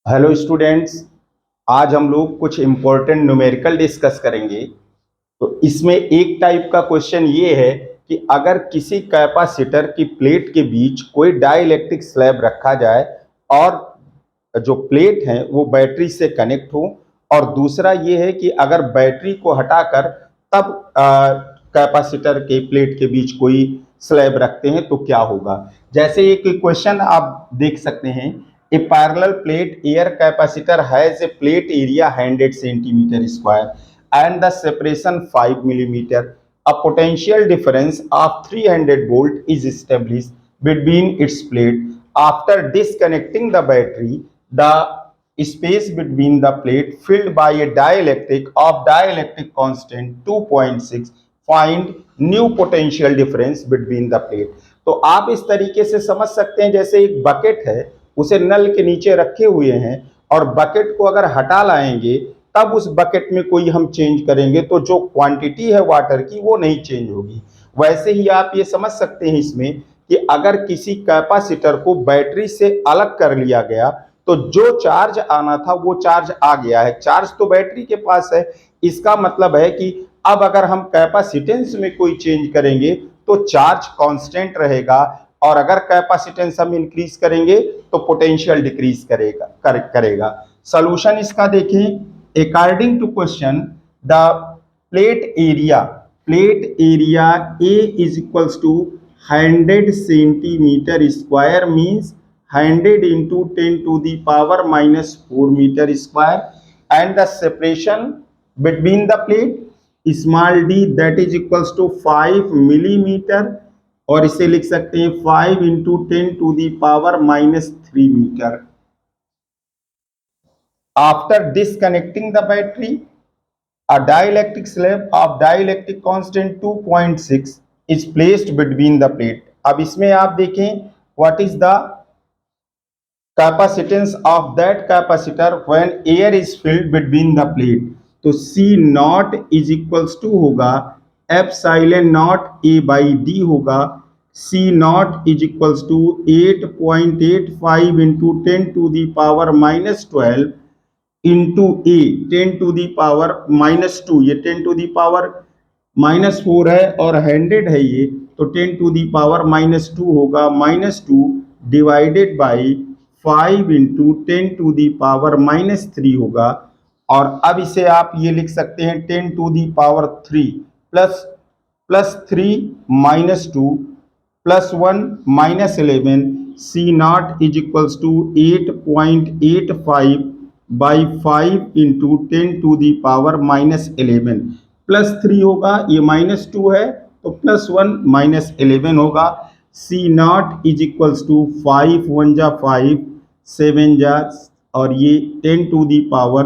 Hello students. आज हम लोग कुछ इम्पोर्टेंट न्यूमेरिकल डिस्कस करेंगे। तो इसमें एक टाइप का क्वेश्चन ये है कि अगर किसी कैपेसिटर की प्लेट के बीच कोई डाइलेक्ट्रिक स्लैब रखा जाए और जो प्लेट है वो बैटरी से कनेक्ट हो, और दूसरा ये है कि अगर बैटरी को हटाकर तब कैपेसिटर के प्लेट के बीच कोई स्लैब रखते हैं तो क्या होगा। जैसे एक क्वेश्चन आप देख सकते हैं, a parallel plate air capacitor has a plate area 100 centimetre square and the separation 5 millimeter. A potential difference of 300 volt is established between its plate. After disconnecting the battery, the space between the plate filled by a dielectric of dielectric constant 2.6. Find new potential difference between the plate. तो आप इस तरीके से समझ सकते हैं, जैसे एक बकेट है, उसे नल के नीचे रखे हुए हैं और बकेट को अगर हटा लाएंगे तब उस बकेट में कोई हम चेंज करेंगे तो जो क्वांटिटी है वाटर की वो नहीं चेंज होगी। वैसे ही आप ये समझ सकते हैं इसमें कि अगर किसी कैपेसिटर को बैटरी से अलग कर लिया गया तो जो चार्ज आना था वो चार्ज आ गया है, चार्ज तो बैटरी के पास है। इसका मतलब है कि अब अगर हम कैपेसिटेंस में कोई चेंज करेंगे तो चार्ज कांस्टेंट रहेगा, और अगर कैपेसिटेंस हम इंक्रीज करेंगे तो पोटेंशियल डिक्रीज करेगा। सॉल्यूशन इसका देखें। According to question, the plate area A is equals to 100 centimeter square, means 100 into 10 to the power minus 4 meter square, and the separation between the plate small d that is equals to 5 millimeter, और इसे लिख सकते हैं 5 into 10 to the power minus 3 meter. After disconnecting the battery, a dielectric slab of dielectric constant 2.6 is placed between the plate. अब इसमें आप देखें what is the capacitance of that capacitor when air is filled between the plate. तो C nought is equals to होगा epsilon nought A by D होगा। C nought is equals to 8.85 into 10 to the power minus 12 into a 10 to the power minus 2, ये 10 to the power minus 4 है और 100 है ये, तो 10 to the power minus 2 होगा, minus 2 divided by 5 into 10 to the power minus 3 होगा। और अब इसे आप ये लिख सकते हैं 10 to the power 3 plus 3 minus 2 plus 1 minus 11। C naught is equals to 8.85 by 5 into 10 to the power minus 11, plus 3 होगा, ये माइनस 2 है तो प्लस 1 माइनस 11 होगा। C naught is equals to 5 1 जा 5 7 जा, और ये 10 to the power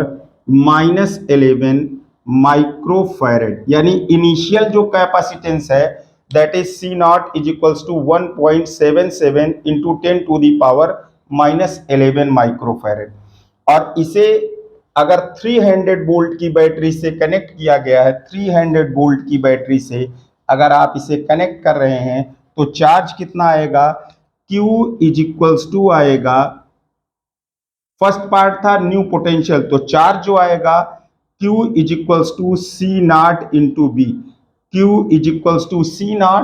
minus 11 microfarad, यानी इनिशियल जो कैपेसिटेंस है that is C naught is equals to 1.77 into 10 to the power minus 11 microfarad. और इसे अगर 300 वोल्ट की बैटरी से कनेक्ट किया गया है, 300 वोल्ट की बैटरी से अगर आप इसे कनेक्ट कर रहे हैं तो चार्ज कितना आएगा, Q इज इक्वल्स टू आएगा, फर्स्ट पार्ट था न्यू पोटेंशियल, तो चार्ज जो आएगा Q is equals to C naught into B. Q is equals to C naught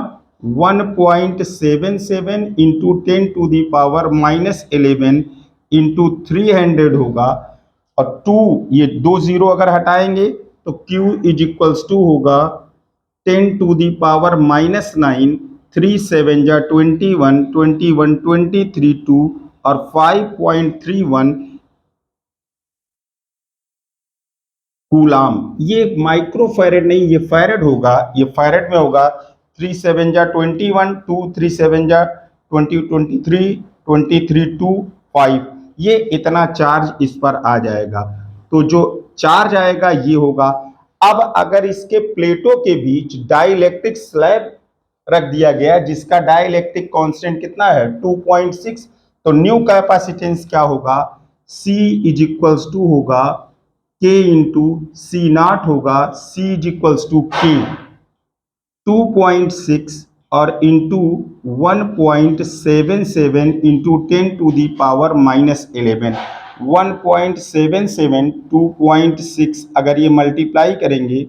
1.77 into 10 to the power minus 11 into 300 होगा, और 2 ये 2 जीरो अगर हटाएंगे तो Q इज इक्वल्स टू होगा 10 टू दी पावर माइनस 9, 3 7 जा 21 21 23 2 और 5.31 कूलाम। ये माइक्रोफैरेड नहीं, ये फैरेड होगा, ये फैरेड में होगा। 3 7 जा 21 2 3 7 जा 20 23 23 2 5, ये इतना चार्ज इस पर आ जाएगा। तो जो चार्ज आएगा ये होगा। अब अगर इसके प्लेटों के बीच डाइलेक्ट्रिक स्लैब रख दिया गया जिसका डाइलेक्ट्रिक कांस्टेंट कितना है 2.6, तो न्यू कैपेसिटेंस क्या होगा, C इज इक्वल्स टू होगा K इंटू सी नॉट होगा, C is equals to K 2.6 और into 1.77 into 10 to the power minus 11। 1.77 2.6 अगर ये मल्टीप्लाई करेंगे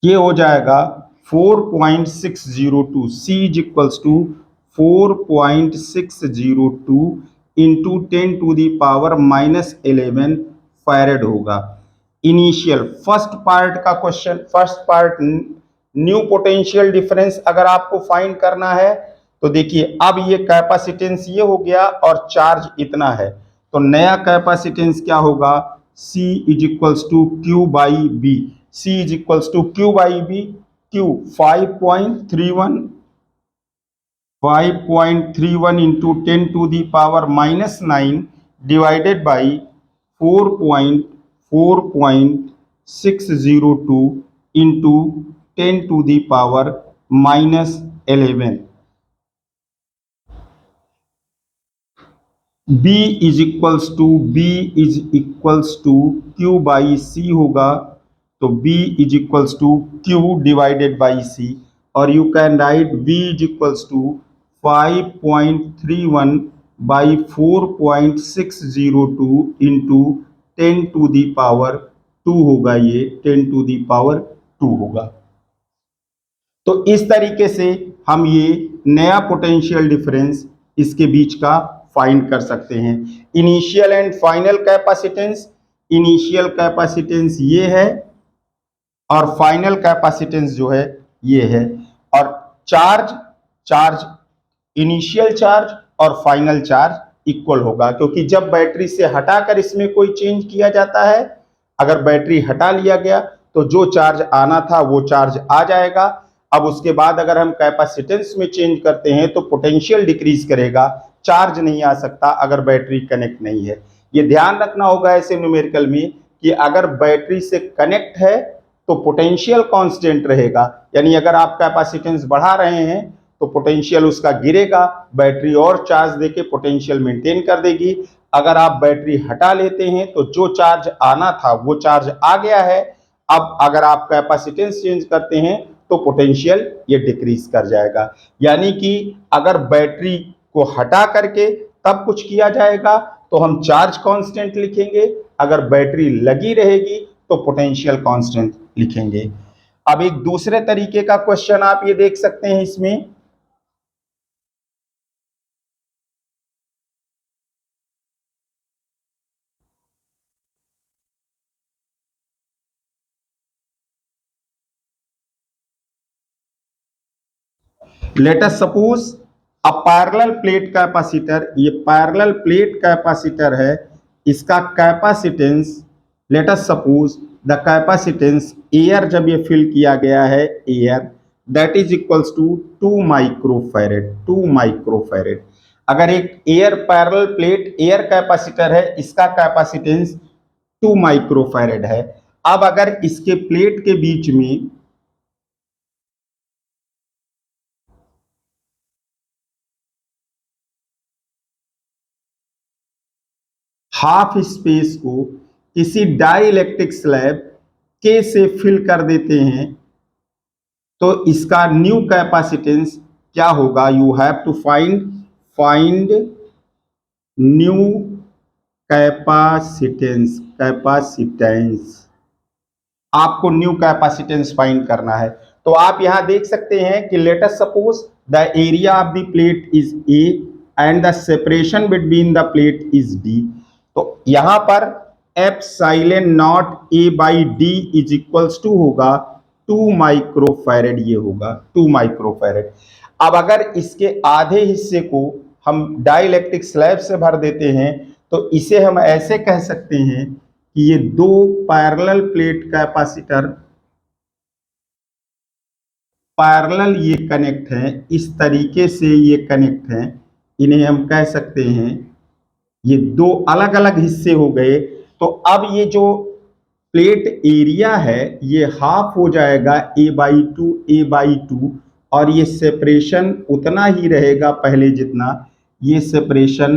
ये हो जाएगा 4.602 C is equals to 4.602 into 10⁻⁻11 farad होगा। इनिशियल फर्स्ट पार्ट का question, first part new potential difference अगर आपको फाइंड करना है तो देखिए अब ये कैपेसिटेंस ये हो गया और चार्ज इतना है, तो नया कैपेसिटेंस क्या होगा, C is equals to Q by B. C is equals to Q by B, Q 5.31 into 10⁻⁻9 divided by 4.602 into 10⁻⁻11। B is equals to Q by C होगा, तो B is equals to Q divided by C, और you can write B is equals to 5.31 by 4.602 into 10⁻² होगा, ये 10⁻² होगा। तो इस तरीके से हम ये नया पोटेंशियल डिफरेंस इसके बीच का फाइंड कर सकते हैं। Initial and final capacitance, initial capacitance ये है और फाइनल कैपेसिटेंस जो है ये है, और चार्ज इनिशियल चार्ज और फाइनल चार्ज इक्वल होगा, क्योंकि जब बैटरी से हटाकर इसमें कोई चेंज किया जाता है, अगर बैटरी हटा लिया गया तो जो चार्ज आना था वो चार्ज आ जाएगा। अब उसके बाद अगर हम कैपेसिटेंस में चेंज करते हैं तो पोटेंशियल डिक्रीज करेगा, चार्ज नहीं आ सकता अगर बैटरी कनेक्ट नहीं है। ये ध्यान रखना होगा ऐसे न्यूमेरिकल में कि अगर बैटरी से कनेक्ट है तो पोटेंशियल कांस्टेंट रहेगा, यानी अगर आप कैपेसिटेंस बढ़ा रहे हैं तो पोटेंशियल उसका गिरेगा, बैटरी और चार्ज देके पोटेंशियल मेंटेन कर देगी। अगर आप बैटरी हटा लेते हैं तो जो चार्ज आना था वो चार्ज आ गया है, अब अगर आप कैपेसिटेंस चेंज करते हैं तो पोटेंशियल ये डिक्रीज कर जाएगा। यानी कि अगर बैटरी को हटा करके तब कुछ किया जाएगा तो हम चार्ज कांस्टेंट लिखेंगे, अगर बैटरी लगी रहेगी तो पोटेंशियल कांस्टेंट लिखेंगे। अब एक दूसरे तरीके का क्वेश्चन आप ये देख सकते हैं इसमें, let us suppose a parallel plate capacitor, ये पैरेलल प्लेट कैपेसिटर है, इसका capacitance let us suppose the capacitance air जब ये फिल किया गया है air that is equals to 2 microfarad, 2 microfarad. अगर एक air parallel plate air capacitor है, इसका कैपेसिटेंस 2 माइक्रोफैरेड है। अब अगर इसके प्लेट के बीच में हाफ स्पेस को किसी डाइलेक्ट्रिक स्लैब के से फिल कर देते हैं तो इसका न्यू कैपेसिटेंस क्या होगा, you have to find new capacitance आपको न्यू कैपेसिटेंस फाइंड करना है। तो आप यहां देख सकते हैं कि let us suppose the area of the plate is A and the separation between the plate is D. तो यहां पर epsilon naught A by D is equals to होगा 2 माइक्रोफैरेड, ये होगा 2 माइक्रोफैरेड। अब अगर इसके आधे हिस्से को हम डाइलेक्ट्रिक स्लैब से भर देते हैं तो इसे हम ऐसे कह सकते हैं कि ये दो पैरेलल प्लेट कैपेसिटर पैरेलल ये कनेक्ट हैं, इस तरीके से ये कनेक्ट हैं, इन्हें हम कह सकते हैं ये दो अलग अलग हिस्से हो गए। तो अब ये जो प्लेट एरिया है ये हाफ हो जाएगा a/2 और ये सेपरेशन उतना ही रहेगा पहले जितना, ये सेपरेशन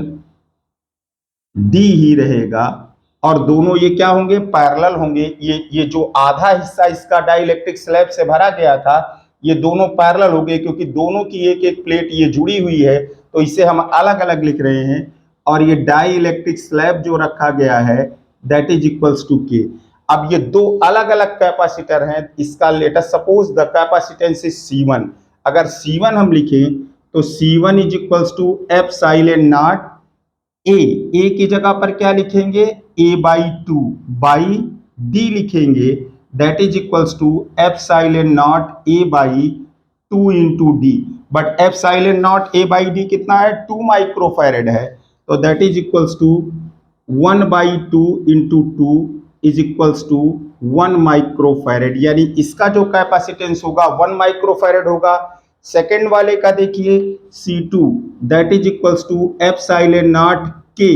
d ही रहेगा। और दोनों ये क्या होंगे, पैरेलल होंगे। ये जो आधा हिस्सा इसका डाइलेक्ट्रिक स्लैब से भरा गया था, ये दोनों पैरेलल हो गए, क्योंकि दोनों की एक एक प्लेट ये जुड़ी हुई है, तो इसे हम अलग अलग लिख रहे हैं। और ये डाइलेक्ट्रिक स्लैब जो रखा गया है दैट इज इक्वल्स टू के। अब ये दो अलग अलग कैपेसिटर हैं, इसका let us suppose the capacitance is C1। अगर C1 हम लिखें तो C1 is equals to epsilon naught A की जगह पर क्या लिखेंगे, A/2 बाई डी लिखेंगे, that is equals to epsilon naught A/2 into D. But epsilon not A/d कितना है, 2 माइक्रोफैरेड है, तो that is equals to 1/2 into 2 is equals to 1 microfarad, यानी इसका जो कैपेसिटेंस होगा 1 माइक्रोफैरेड होगा। सेकेंड वाले का देखिए C2 that is equals to epsilon naught K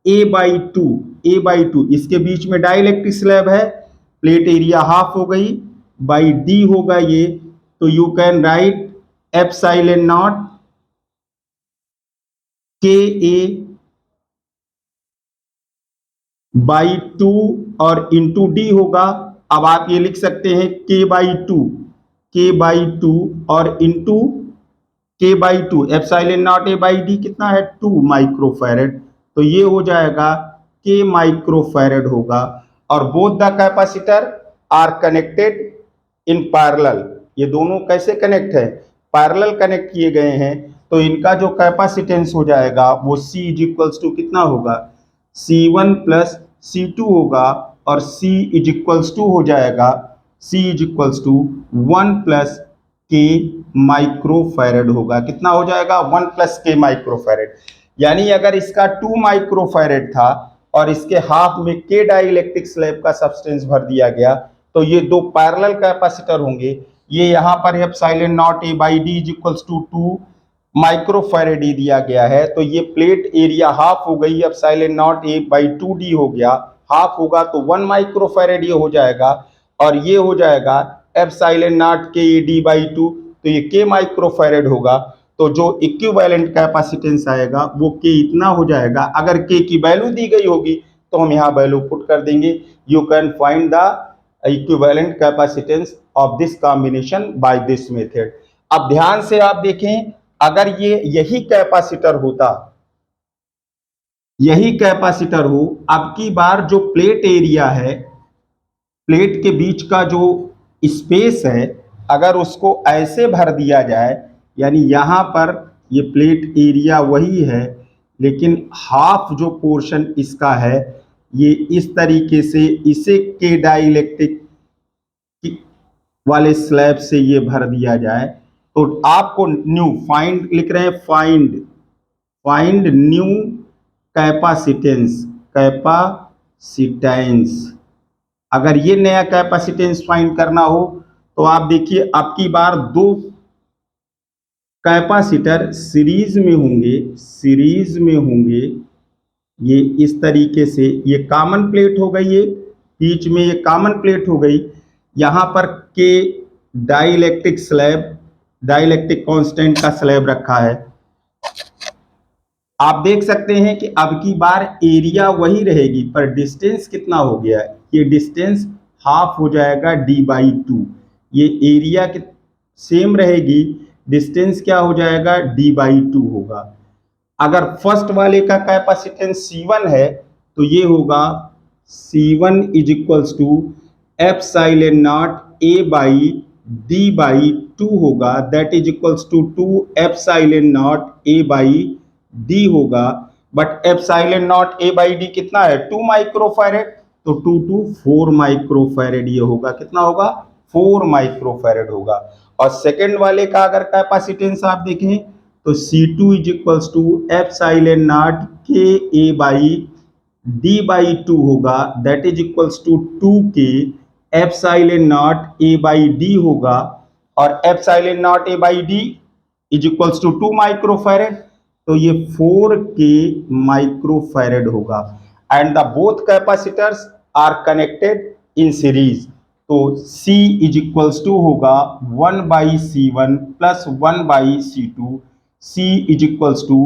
A/2 इसके बीच में डाइलेक्ट्रिक स्लैब है, प्लेट एरिया हाफ हो गई, बाई डी होगा ये, तो you can write epsilon naught K A/2 और इंटू डी होगा। अब आप ये लिख सकते हैं के बाई टू और इंटू के/2 एप्सिलॉन नॉट A/d कितना है, 2 माइक्रोफैरेड, तो ये हो जाएगा के माइक्रोफैरेड होगा। और both the capacitor are connected in parallel, ये दोनों कैसे कनेक्ट है, पैरेलल कनेक्ट किए गए हैं, तो इनका जो कैपेसिटेंस हो जाएगा वो C इज इक्वल्स टू कितना होगा, C1 प्लस C2 होगा, और C इज इक्वल्स टू हो जाएगा, C is equals to 1 plus K microfarad होगा। कितना हो जाएगा, 1 प्लस के माइक्रोफैरेड। यानी अगर इसका 2 माइक्रोफैरेड था और इसके हाफ में के डाइलेक्ट्रिक स्लैब का सब्सटेंस भर दिया गया, तो ये दो पैरेलल कैपेसिटर होंगे। ये यहाँ पर epsilon not A/d is equals to 2 microfarad ही दिया गया है, तो ये प्लेट एरिया हाफ हो गई, एप्सिलॉन नॉट A/2d हो गया, हाफ होगा तो 1 माइक्रोफैरेड ये हो जाएगा, और ये हो जाएगा एप्सिलॉन नॉट के D/2, तो ये के माइक्रोफैरेड होगा। तो जो इक्विवेलेंट कैपेसिटेंस आएगा वो के इतना हो जाएगा। अगर के की वैल्यू दी गई होगी तो हम यहाँ वैल्यू पुट कर देंगे। You can find the equivalent capacitance of this combination by this method. अब ध्यान से आप देखें, अगर ये यही कैपेसिटर होता, यही कैपेसिटर हो, अब की बार जो प्लेट एरिया है, प्लेट के बीच का जो स्पेस है, अगर उसको ऐसे भर दिया जाए, यानी यहाँ पर ये प्लेट एरिया वही है, लेकिन हाफ जो पोर्शन इसका है ये इस तरीके से इसे के डाइलेक्ट्रिक वाले स्लैब से ये भर दिया जाए, तो आपको न्यू फाइंड लिख रहे हैं, फाइंड न्यू कैपेसिटेंस, अगर ये नया कैपेसिटेंस फाइंड करना हो तो आप देखिए आपकी बार दो कैपेसिटर सीरीज में होंगे, ये इस तरीके से, ये कॉमन प्लेट हो गई, ये बीच में ये कॉमन प्लेट हो गई, यहाँ पर के डाइलेक्ट्रिक कांस्टेंट का स्लैब रखा है। आप देख सकते हैं कि अब की बार एरिया वही रहेगी, पर डिस्टेंस कितना हो गया है, ये डिस्टेंस हाफ हो जाएगा D/2, ये एरिया के सेम रहेगी, डिस्टेंस क्या हो जाएगा, D/2 होगा। अगर फर्स्ट वाले का कैपेसिटेंस C1 है तो ये होगा C1 is equals to epsilon naught A/d/2 होगा, that is equals to 2 epsilon not A/d होगा। बट एप्सिलॉन नॉट A/d कितना है, 2 माइक्रोफैरेड, तो 2 to 4 माइक्रोफैरेड ये होगा, कितना होगा, 4 माइक्रोफैरेड होगा। और सेकेंड वाले का अगर कैपेसिटेंस आप देखें तो C2 is equals to epsilon naught K A/d/2 होगा, that is equals to 2k epsilon not A/d होगा, और epsilon not A/d is equals to 2 microfarad, तो ये 4k माइक्रोफैरेड होगा। And the both capacitors are connected in series, तो C is equals to होगा 1/C1 plus 1/C2, C is equals to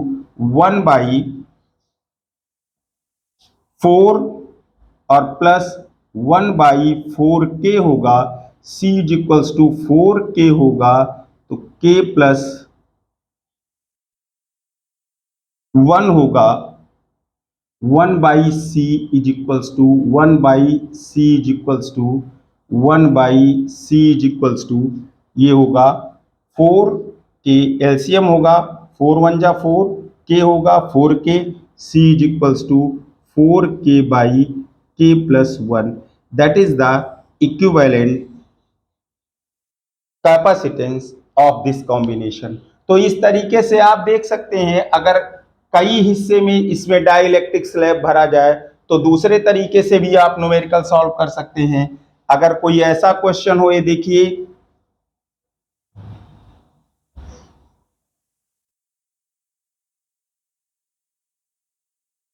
1/4 और plus 1/4k होगा, C is equals to 4k होगा, तो k plus 1 होगा, 1/c is equals to 1/c is equals to 1/c is equals to ये होगा 4k, LCM होगा 4 1 जा 4, k होगा 4k, c is equals to 4k by k plus 1, that is the equivalent capacitance of this combination. तो इस तरीके से आप देख सकते हैं, अगर कई हिस्से में इसमें डाइलेक्ट्रिक स्लैब भरा जाए तो दूसरे तरीके से भी आप न्यूमेरिकल सॉल्व कर सकते हैं। अगर कोई ऐसा क्वेश्चन हो, ये देखिए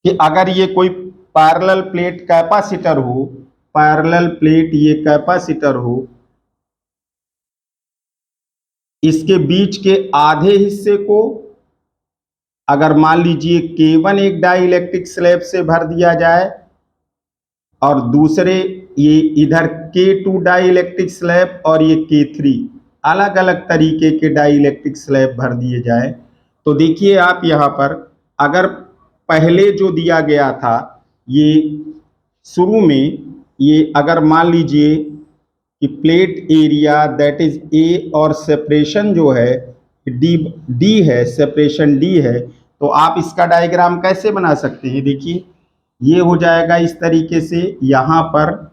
कि अगर ये कोई पैरेलल प्लेट कैपेसिटर हो, पैरेलल प्लेट ये कैपेसिटर हो, इसके बीच के आधे हिस्से को अगर मान लीजिए K1 एक डाइलेक्ट्रिक स्लैब से भर दिया जाए और दूसरे ये इधर K2 डाइलेक्ट्रिक स्लैब और ये K3 अलग अलग तरीके के डाइलेक्ट्रिक स्लैब भर दिए जाए, तो देखिए आप यहाँ पर अगर पहले जो दिया गया था ये शुरू में, ये अगर मान लीजिए कि plate area that is a और सेपरेशन जो है डी है, सेपरेशन डी है, तो आप इसका डायग्राम कैसे बना सकते हैं? देखिए ये हो जाएगा इस तरीके से, यहाँ पर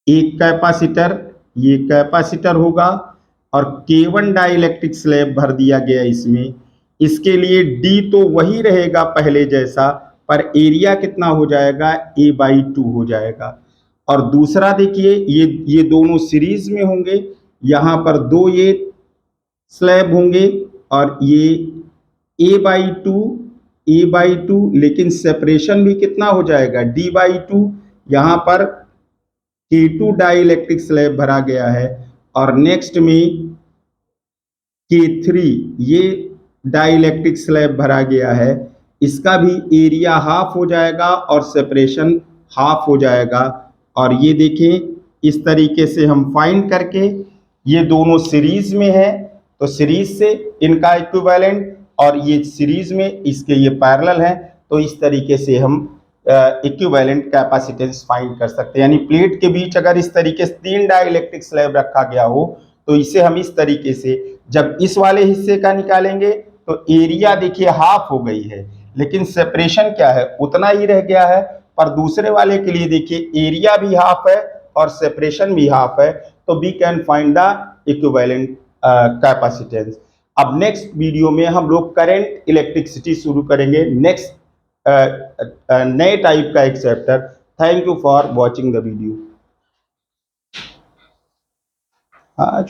एक कैपेसिटर, ये कैपेसिटर होगा और K1 डाइलेक्ट्रिक स्लैब भर दिया गया इसमें। इसके लिए D तो वही रहेगा पहले जैसा, पर एरिया कितना हो जाएगा, A/2 हो जाएगा। और दूसरा देखिए ये दोनों सीरीज में होंगे, यहाँ पर दो ये स्लैब होंगे और ये A/2, लेकिन सेपरेशन भी कितना हो जाएगा, D/2। यहाँ पर K2 डाइलेक्ट्रिक स्लैब भरा गया है और नेक्स्ट में K3 ये डाइलेक्ट्रिक स्लैब भरा गया है, इसका भी एरिया हाफ हो जाएगा और सेपरेशन हाफ हो जाएगा। और ये देखें इस तरीके से हम फाइंड करके, ये दोनों सीरीज में है तो सीरीज से इनका इक्विवेलेंट, और ये सीरीज में इसके ये पैरेलल है, तो इस तरीके से हम इक्विवेलेंट कैपेसिटेंस फाइंड कर सकते हैं। यानी प्लेट के बीच अगर इस तरीके से 3 डाइलेक्ट्रिक स्लैब रखा गया हो तो इसे हम इस तरीके से, जब इस वाले हिस्से का निकालेंगे तो एरिया देखिए हाफ हो गई है, लेकिन सेपरेशन क्या है, उतना ही रह गया है। पर दूसरे वाले के लिए देखिए एरिया भी हाफ है और सेपरेशन भी हाफ है, तो we can find the equivalent capacitance. अब नेक्स्ट वीडियो में हम लोग करंट इलेक्ट्रिसिटी शुरू करेंगे, नेक्स्ट नए टाइप का एक chapter. Thank you for watching the video.